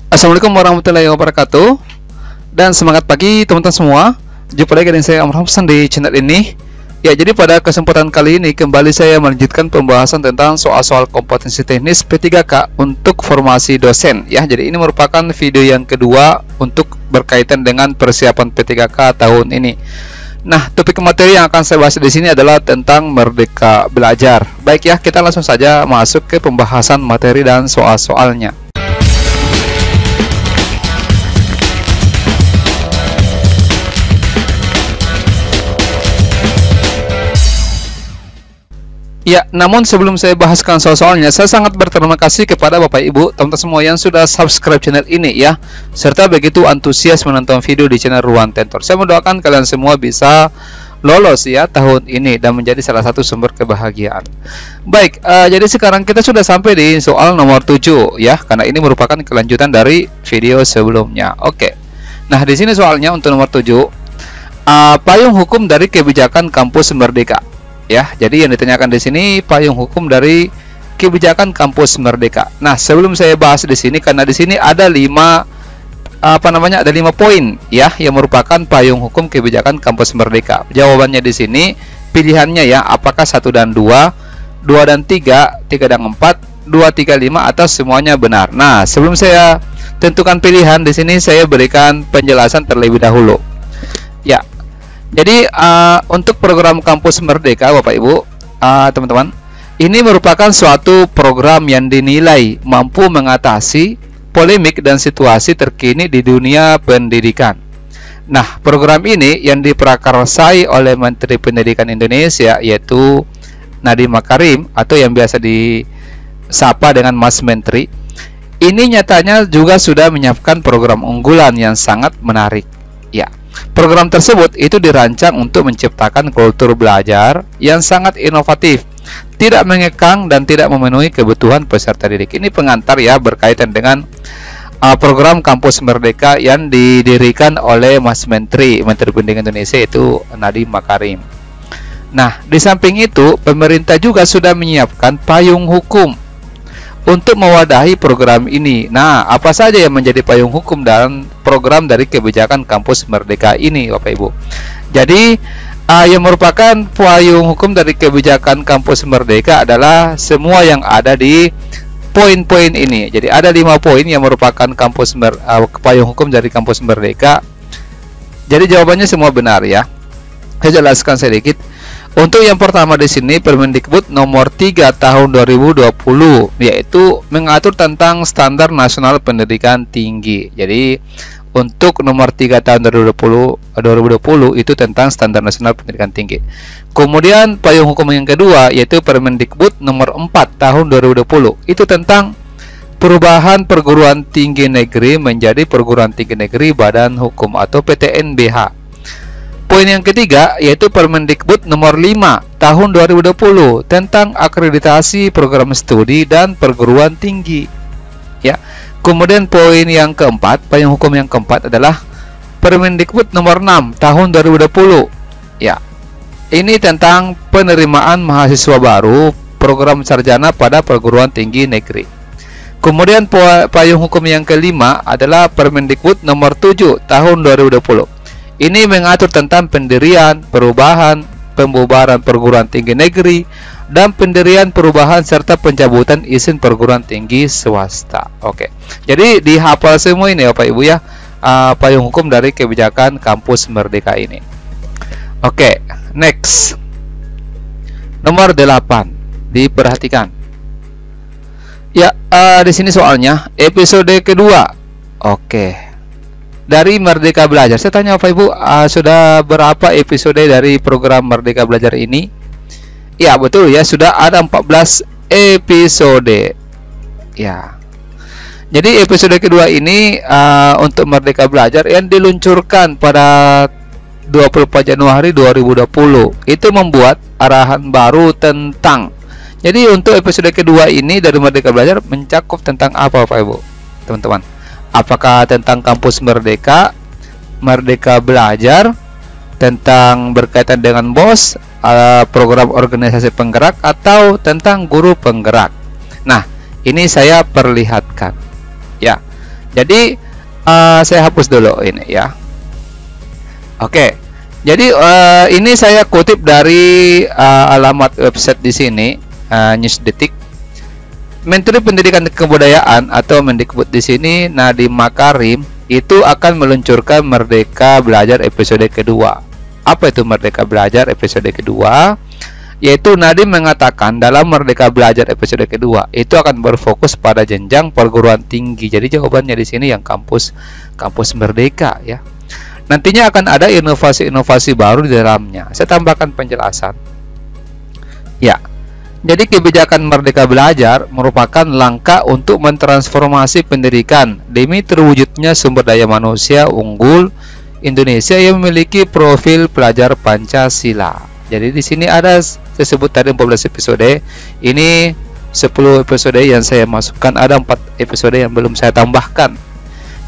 Assalamualaikum warahmatullahi wabarakatuh. Dan semangat pagi teman-teman semua. Jumpa lagi dengan saya Amr Hamsan di channel ini. Ya, jadi pada kesempatan kali ini kembali saya melanjutkan pembahasan tentang soal-soal kompetensi teknis P3K untuk formasi dosen. Ya, jadi ini merupakan video yang kedua untuk berkaitan dengan persiapan P3K tahun ini. Nah, topik materi yang akan saya bahas di sini adalah tentang Merdeka Belajar. Baik ya, kita langsung saja masuk ke pembahasan materi dan soal-soalnya. Ya, namun sebelum saya bahaskan soal-soalnya, saya sangat berterima kasih kepada Bapak Ibu, teman-teman semua yang sudah subscribe channel ini ya, serta begitu antusias menonton video di channel Ruang Tentor. Saya mendoakan kalian semua bisa lolos ya tahun ini dan menjadi salah satu sumber kebahagiaan. Baik, jadi sekarang kita sudah sampai di soal nomor 7 ya, karena ini merupakan kelanjutan dari video sebelumnya. Oke. Nah, di sini soalnya untuk nomor 7, payung hukum dari kebijakan kampus Merdeka. Ya, jadi yang ditanyakan di sini payung hukum dari kebijakan kampus Merdeka. Nah, sebelum saya bahas di sini, karena di sini ada 5 poin ya yang merupakan payung hukum kebijakan kampus Merdeka. Jawabannya di sini pilihannya ya, apakah 1 dan 2, 2 dan 3, 3 dan 4, 2, 3, 5 atau semuanya benar. Nah, sebelum saya tentukan pilihan di sini saya berikan penjelasan terlebih dahulu. Ya. Jadi untuk program Kampus Merdeka Bapak Ibu, teman-teman, ini merupakan suatu program yang dinilai mampu mengatasi polemik dan situasi terkini di dunia pendidikan. Nah, program ini yang diprakarsai oleh Menteri Pendidikan Indonesia yaitu Nadiem Makarim atau yang biasa disapa dengan Mas Menteri. Ini nyatanya juga sudah menyiapkan program unggulan yang sangat menarik. Ya. Program tersebut itu dirancang untuk menciptakan kultur belajar yang sangat inovatif, tidak mengekang dan tidak memenuhi kebutuhan peserta didik. Ini pengantar ya berkaitan dengan program Kampus Merdeka yang didirikan oleh Mas Menteri Pendidikan Indonesia itu Nadiem Makarim. Nah, di samping itu pemerintah juga sudah menyiapkan payung hukum untuk mewadahi program ini. Nah, apa saja yang menjadi payung hukum dan program dari kebijakan Kampus Merdeka ini, Bapak Ibu? Jadi, yang merupakan payung hukum dari kebijakan Kampus Merdeka adalah semua yang ada di poin-poin ini. Jadi, ada 5 poin yang merupakan payung hukum dari Kampus Merdeka. Jadi, jawabannya semua benar ya. Saya jelaskan sedikit. Untuk yang pertama di sini Permendikbud nomor 3 tahun 2020 yaitu mengatur tentang standar nasional pendidikan tinggi. Jadi untuk nomor 3 tahun 2020 itu tentang standar nasional pendidikan tinggi. Kemudian payung hukum yang kedua yaitu Permendikbud nomor 4 tahun 2020 itu tentang perubahan perguruan tinggi negeri menjadi perguruan tinggi negeri Badan Hukum atau PTNBH. Poin yang ketiga yaitu Permendikbud nomor 5 tahun 2020 tentang akreditasi program studi dan perguruan tinggi. Ya. Kemudian poin yang keempat, payung hukum yang keempat adalah Permendikbud nomor 6 tahun 2020. Ya. Ini tentang penerimaan mahasiswa baru program sarjana pada perguruan tinggi negeri. Kemudian payung hukum yang kelima adalah Permendikbud nomor 7 tahun 2020. Ini mengatur tentang pendirian, perubahan, pembubaran perguruan tinggi negeri, dan pendirian, perubahan, serta pencabutan izin perguruan tinggi swasta. Oke, jadi dihafal semua ini Bapak Ibu ya, payung hukum dari kebijakan Kampus Merdeka ini. Oke, next. Nomor 8, diperhatikan. Ya, di sini soalnya episode kedua. Oke. Dari Merdeka Belajar, saya tanya Bapak Ibu, sudah berapa episode dari program Merdeka Belajar ini? Ya betul ya, sudah ada 14 episode. Ya. Jadi episode kedua ini untuk Merdeka Belajar yang diluncurkan pada 24 Januari 2020 itu membuat arahan baru tentang. Jadi untuk episode kedua ini dari Merdeka Belajar mencakup tentang apa Bapak Ibu, teman-teman? Apakah tentang Kampus Merdeka, Merdeka Belajar, tentang berkaitan dengan BOS, program organisasi penggerak, atau tentang guru penggerak? Nah, ini saya perlihatkan. Ya, Jadi saya hapus dulu ini ya. Oke. Jadi ini saya kutip dari alamat website di sini, News Detik. Menteri Pendidikan dan Kebudayaan atau Mendikbud di sini, Nadiem Makarim, itu akan meluncurkan Merdeka Belajar episode kedua. Apa itu Merdeka Belajar episode kedua? Yaitu Nadiem mengatakan dalam Merdeka Belajar episode kedua itu akan berfokus pada jenjang perguruan tinggi. Jadi jawabannya di sini yang kampus Merdeka ya. Nantinya akan ada inovasi-inovasi baru di dalamnya. Saya tambahkan penjelasan. Ya. Jadi kebijakan Merdeka Belajar merupakan langkah untuk mentransformasi pendidikan demi terwujudnya sumber daya manusia unggul Indonesia yang memiliki profil pelajar Pancasila. Jadi di sini ada disebut tadi 14 episode. Ini 10 episode yang saya masukkan, ada 4 episode yang belum saya tambahkan.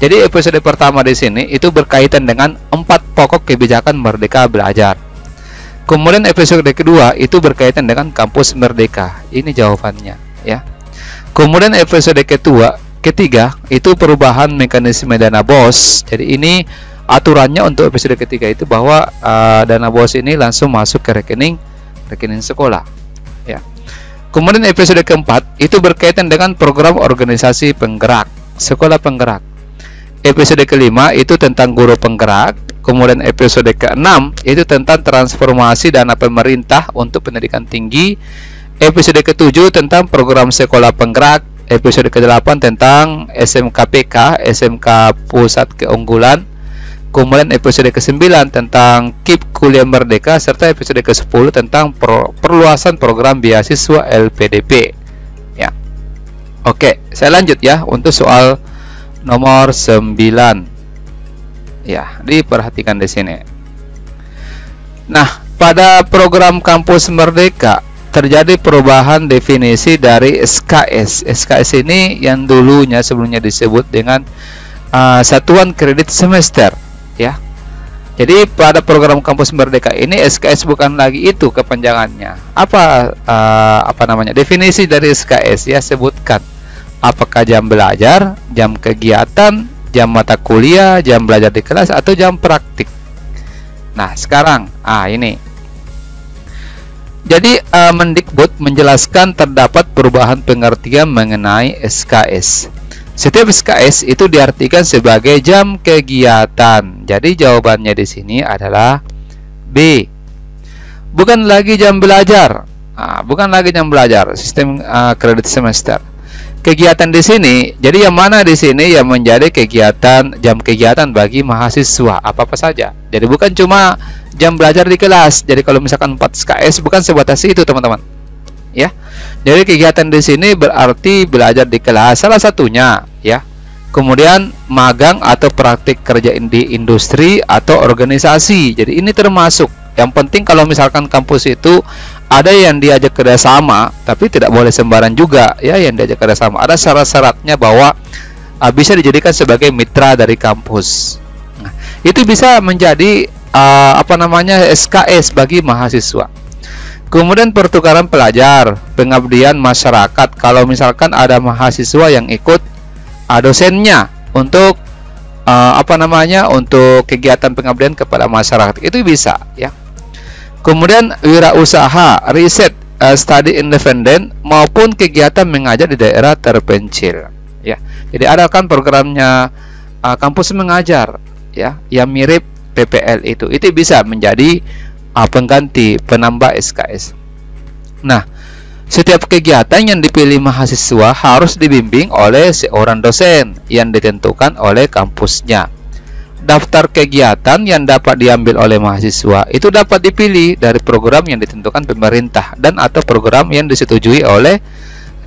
Jadi episode pertama di sini itu berkaitan dengan 4 pokok kebijakan Merdeka Belajar. Kemudian episode kedua itu berkaitan dengan kampus Merdeka. Ini jawabannya ya. Kemudian episode ketiga itu perubahan mekanisme dana BOS. Jadi ini aturannya untuk episode ketiga itu bahwa dana BOS ini langsung masuk ke rekening sekolah ya. Kemudian episode keempat itu berkaitan dengan program organisasi penggerak, sekolah penggerak. Episode kelima itu tentang guru penggerak. Kemudian episode ke-6 itu tentang transformasi dana pemerintah untuk pendidikan tinggi. Episode ke-7 tentang program sekolah penggerak. Episode ke-8 tentang SMKPK, SMK Pusat Keunggulan. Kemudian episode ke-9 tentang KIP Kuliah Merdeka, serta episode ke-10 tentang perluasan program beasiswa LPDP. Ya. Oke, saya lanjut ya untuk soal nomor 9. Ya, diperhatikan di sini. Nah, pada program Kampus Merdeka terjadi perubahan definisi dari SKS. SKS ini yang dulunya sebelumnya disebut dengan satuan kredit semester, ya. Jadi pada program Kampus Merdeka ini SKS bukan lagi itu kepanjangannya. Apa namanya? Definisi dari SKS ya, sebutkan. Apakah jam belajar, jam kegiatan, jam mata kuliah, jam belajar di kelas, atau jam praktik. Nah, sekarang ini. Jadi Mendikbud menjelaskan terdapat perubahan pengertian mengenai SKS. Setiap SKS itu diartikan sebagai jam kegiatan. Jadi jawabannya di sini adalah B. Bukan lagi jam belajar. Bukan lagi jam belajar, sistem kredit semester. Kegiatan di sini, jadi yang mana di sini yang menjadi jam kegiatan bagi mahasiswa apa saja. Jadi bukan cuma jam belajar di kelas. Jadi kalau misalkan 4 SKS bukan sebatas itu, teman-teman. Ya. Jadi kegiatan di sini berarti belajar di kelas salah satunya, ya. Kemudian magang atau praktik kerja di industri atau organisasi. Jadi ini termasuk. Yang penting kalau misalkan kampus itu ada yang diajak kerjasama, tapi tidak boleh sembarang juga ya yang diajak kerjasama. Ada syarat-syaratnya bahwa bisa dijadikan sebagai mitra dari kampus. Nah, itu bisa menjadi SKS bagi mahasiswa. Kemudian pertukaran pelajar, pengabdian masyarakat. Kalau misalkan ada mahasiswa yang ikut dosennya untuk untuk kegiatan pengabdian kepada masyarakat, itu bisa ya. Kemudian wirausaha, riset, studi independen maupun kegiatan mengajar di daerah terpencil. Ya, jadi ada kan programnya kampus mengajar, ya, yang mirip PPL itu bisa menjadi pengganti penambah SKS. Nah, setiap kegiatan yang dipilih mahasiswa harus dibimbing oleh seorang dosen yang ditentukan oleh kampusnya. Daftar kegiatan yang dapat diambil oleh mahasiswa itu dapat dipilih dari program yang ditentukan pemerintah dan atau program yang disetujui oleh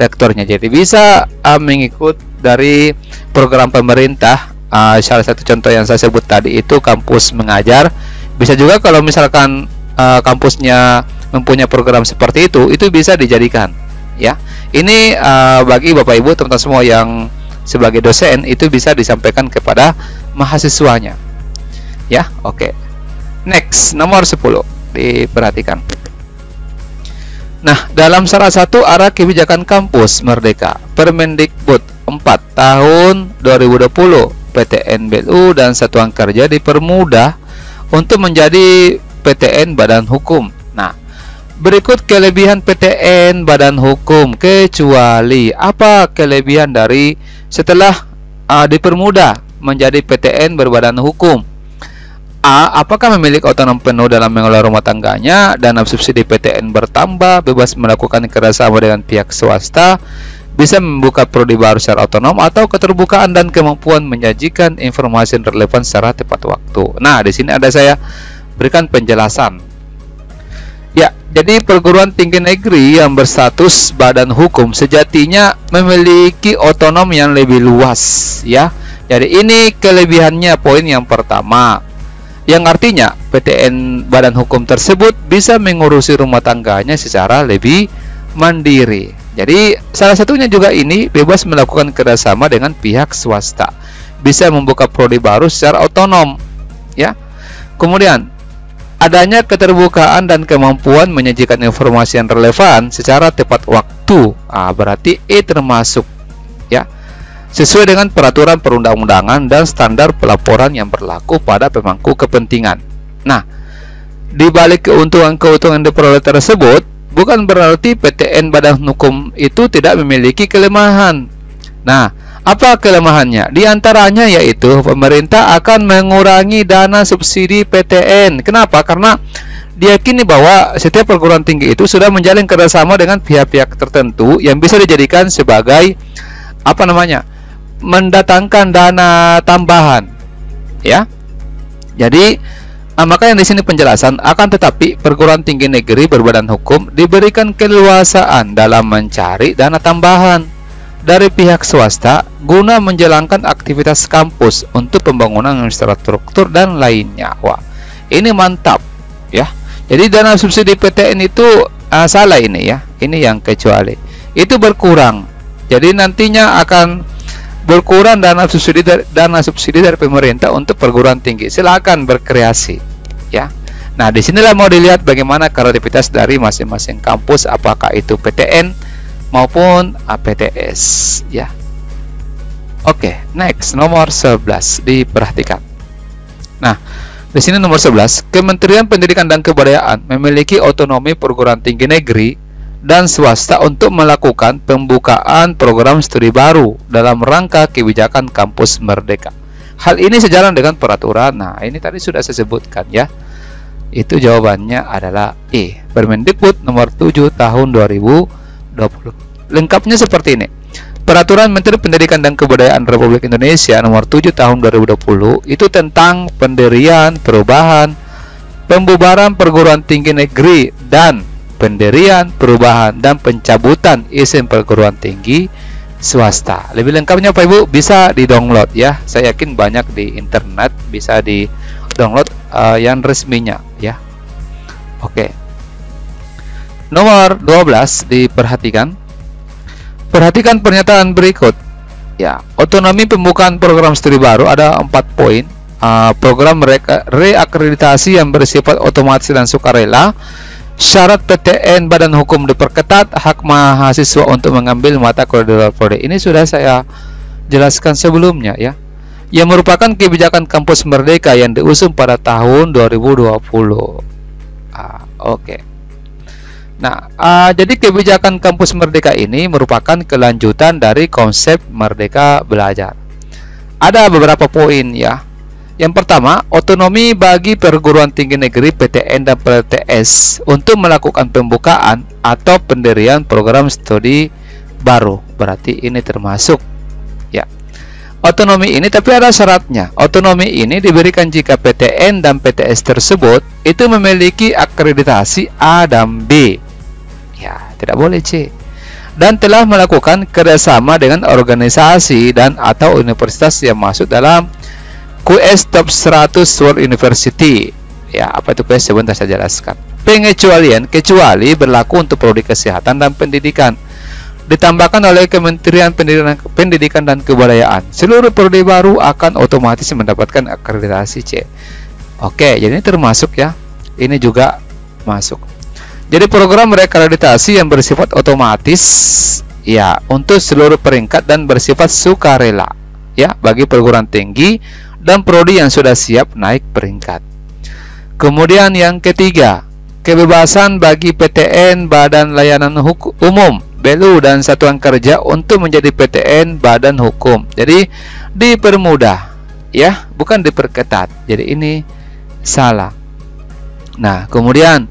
rektornya. Jadi bisa mengikut dari program pemerintah. Salah satu contoh yang saya sebut tadi itu kampus mengajar. Bisa juga kalau misalkan kampusnya mempunyai program seperti itu bisa dijadikan. Ya, ini bagi Bapak Ibu teman-teman semua yang sebagai dosen itu bisa disampaikan kepada mahasiswanya. Ya, oke. Next, nomor 10. Diperhatikan. Nah, dalam salah satu arah kebijakan kampus Merdeka, Permendikbud 4 tahun 2020, PTN BLU dan Satuan Kerja dipermudah untuk menjadi PTN Badan Hukum. Nah, berikut kelebihan PTN Badan Hukum, kecuali apa kelebihan dari setelah dipermudah menjadi PTN berbadan hukum? A. Apakah memiliki otonom penuh dalam mengelola rumah tangganya? Dana subsidi PTN bertambah, bebas melakukan kerjasama dengan pihak swasta, bisa membuka prodi baru secara otonom, atau keterbukaan dan kemampuan menyajikan informasi yang relevan secara tepat waktu. Nah, di sini ada saya berikan penjelasan. Ya, jadi perguruan tinggi negeri yang berstatus badan hukum sejatinya memiliki otonom yang lebih luas, ya. Jadi ini kelebihannya, poin yang pertama, yang artinya PTN badan hukum tersebut bisa mengurusi rumah tangganya secara lebih mandiri. Jadi salah satunya juga ini bebas melakukan kerjasama dengan pihak swasta, bisa membuka prodi baru secara otonom, ya. Kemudian adanya keterbukaan dan kemampuan menyajikan informasi yang relevan secara tepat waktu. Berarti E termasuk, ya, sesuai dengan peraturan perundang-undangan dan standar pelaporan yang berlaku pada pemangku kepentingan. Nah, di balik keuntungan-keuntungan diperoleh tersebut, bukan berarti PTN badan hukum itu tidak memiliki kelemahan. Nah, apa kelemahannya? Di antaranya yaitu pemerintah akan mengurangi dana subsidi PTN. Kenapa? Karena diyakini bahwa setiap perguruan tinggi itu sudah menjalin kerjasama dengan pihak-pihak tertentu yang bisa dijadikan sebagai mendatangkan dana tambahan, ya. Jadi makanya di sini penjelasan, akan tetapi perguruan tinggi negeri berbadan hukum diberikan keleluasaan dalam mencari dana tambahan dari pihak swasta guna menjalankan aktivitas kampus untuk pembangunan infrastruktur dan lainnya. Wah, ini mantap, ya. Jadi dana subsidi PTN itu salah ini, ya. Ini yang kecuali itu berkurang. Jadi nantinya akan berkurang dana subsidi dari pemerintah untuk perguruan tinggi. Silakan berkreasi, ya. Nah, disinilah mau dilihat bagaimana kreativitas dari masing-masing kampus, apakah itu PTN maupun PTS, ya. Oke, next, nomor 11 diperhatikan. Nah, di sini nomor 11, Kementerian Pendidikan dan Kebudayaan memiliki otonomi perguruan tinggi negeri dan swasta untuk melakukan pembukaan program studi baru dalam rangka kebijakan kampus merdeka. Hal ini sejalan dengan peraturan. Nah, ini tadi sudah saya sebutkan, ya. Itu jawabannya adalah E. Permendikbud nomor 7 tahun 2020. Lengkapnya seperti ini. Peraturan Menteri Pendidikan dan Kebudayaan Republik Indonesia nomor 7 tahun 2020 itu tentang pendirian, perubahan, pembubaran perguruan tinggi negeri dan pendirian, perubahan, dan pencabutan izin perguruan tinggi swasta. Lebih lengkapnya Pak Ibu bisa di-download, ya. Saya yakin banyak di internet, bisa di-download yang resminya, ya. Oke. Nomor 12 diperhatikan. Perhatikan pernyataan berikut. Ya, otonomi pembukaan program studi baru ada 4 poin. Program reakreditasi yang bersifat otomatis dan sukarela. Syarat PTN badan hukum diperketat, hak mahasiswa untuk mengambil mata koridor prodi. Ini sudah saya jelaskan sebelumnya, ya. Yang merupakan kebijakan kampus merdeka yang diusung pada tahun 2020. Oke. Nah, jadi kebijakan kampus merdeka ini merupakan kelanjutan dari konsep merdeka belajar. Ada beberapa poin, ya. Yang pertama, otonomi bagi perguruan tinggi negeri PTN dan PTS untuk melakukan pembukaan atau pendirian program studi baru. Berarti ini termasuk, ya. Otonomi ini tapi ada syaratnya. Otonomi ini diberikan jika PTN dan PTS tersebut itu memiliki akreditasi A dan B. Ya, tidak boleh C. Dan telah melakukan kerjasama dengan organisasi dan atau universitas yang masuk dalam QS Top 100 World University. Ya, apa itu QS? Sebentar saya jelaskan. Pengecualian, kecuali berlaku untuk prodi kesehatan dan pendidikan. Ditambahkan oleh Kementerian Pendidikan dan Kebudayaan. Seluruh prodi baru akan otomatis mendapatkan akreditasi C. Oke, jadi ini termasuk, ya. Ini juga masuk. Jadi program reakreditasi yang bersifat otomatis ya untuk seluruh peringkat dan bersifat sukarela ya bagi perguruan tinggi dan prodi yang sudah siap naik peringkat. Kemudian yang ketiga, kebebasan bagi PTN Badan Layanan Umum, BELU dan satuan kerja untuk menjadi PTN Badan Hukum. Jadi dipermudah ya, bukan diperketat. Jadi ini salah. Nah, kemudian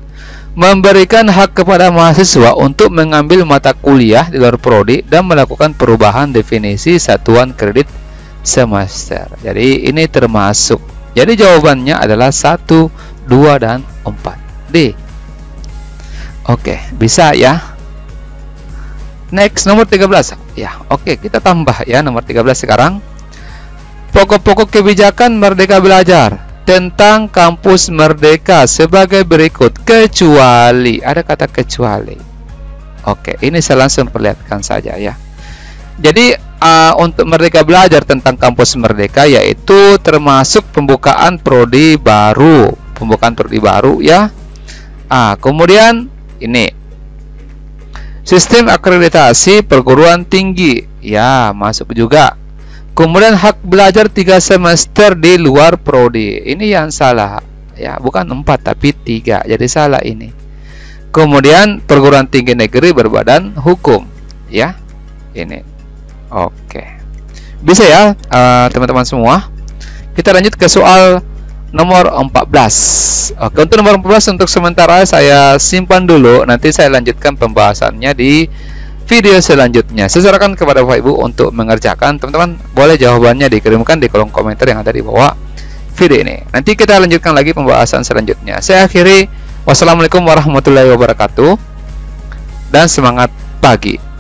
memberikan hak kepada mahasiswa untuk mengambil mata kuliah di luar prodi dan melakukan perubahan definisi satuan kredit semester. Jadi ini termasuk. Jadi jawabannya adalah 1, 2 dan 4. D. Oke, bisa ya. Next, nomor 13. Ya, oke, kita tambah ya nomor 13 sekarang. Pokok-pokok kebijakan Merdeka Belajar tentang kampus Merdeka sebagai berikut, kecuali ada kata kecuali. Oke, ini saya langsung perlihatkan saja ya. Jadi untuk Merdeka Belajar tentang kampus Merdeka yaitu termasuk pembukaan prodi baru, ya. Kemudian ini sistem akreditasi perguruan tinggi ya, masuk juga. Kemudian hak belajar 3 semester di luar prodi. Ini yang salah ya, bukan 4 tapi 3. Jadi salah ini. Kemudian perguruan tinggi negeri berbadan hukum ya. Ini. Oke. Bisa ya teman-teman semua. Kita lanjut ke soal nomor 14. Oke, untuk nomor 14 untuk sementara saya simpan dulu, nanti saya lanjutkan pembahasannya di video selanjutnya. Saya sarankan kepada Bapak Ibu untuk mengerjakan. Teman-teman boleh jawabannya dikirimkan di kolom komentar yang ada di bawah video ini. Nanti kita lanjutkan lagi pembahasan selanjutnya. Saya akhiri, wassalamualaikum warahmatullahi wabarakatuh dan semangat pagi.